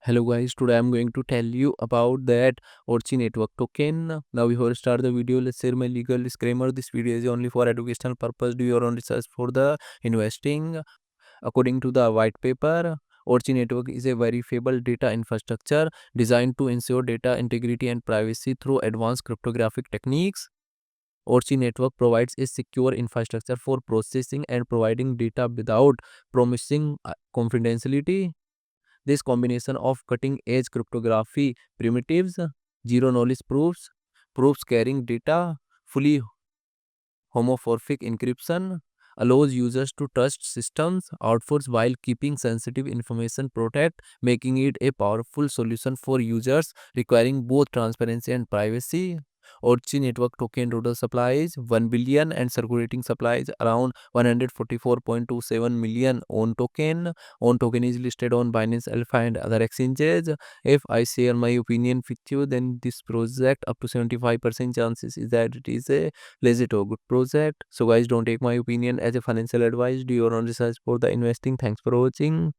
Hello guys, today I'm going to tell you about that Orochi Network token. Now before I start the video, let's share my legal disclaimer. This video is only for educational purpose. Do your own research for the investing. According to the white paper, Orochi Network is a verifiable data infrastructure designed to ensure data integrity and privacy through advanced cryptographic techniques. Orochi Network provides a secure infrastructure for processing and providing data without promising confidentiality. This combination of cutting-edge cryptography primitives, zero-knowledge proofs carrying data, fully homomorphic encryption, allows users to trust systems outputs while keeping sensitive information protected, making it a powerful solution for users requiring both transparency and privacy. Orochi Network token total supply is 1 billion and circulating supply is around 144.27 million own token. Own token is listed on Binance Alpha and other exchanges. If I share my opinion with you, then this project up to 75% chances is that it is a legit or good project. So guys, don't take my opinion as a financial advice. Do your own research for the investing. Thanks for watching.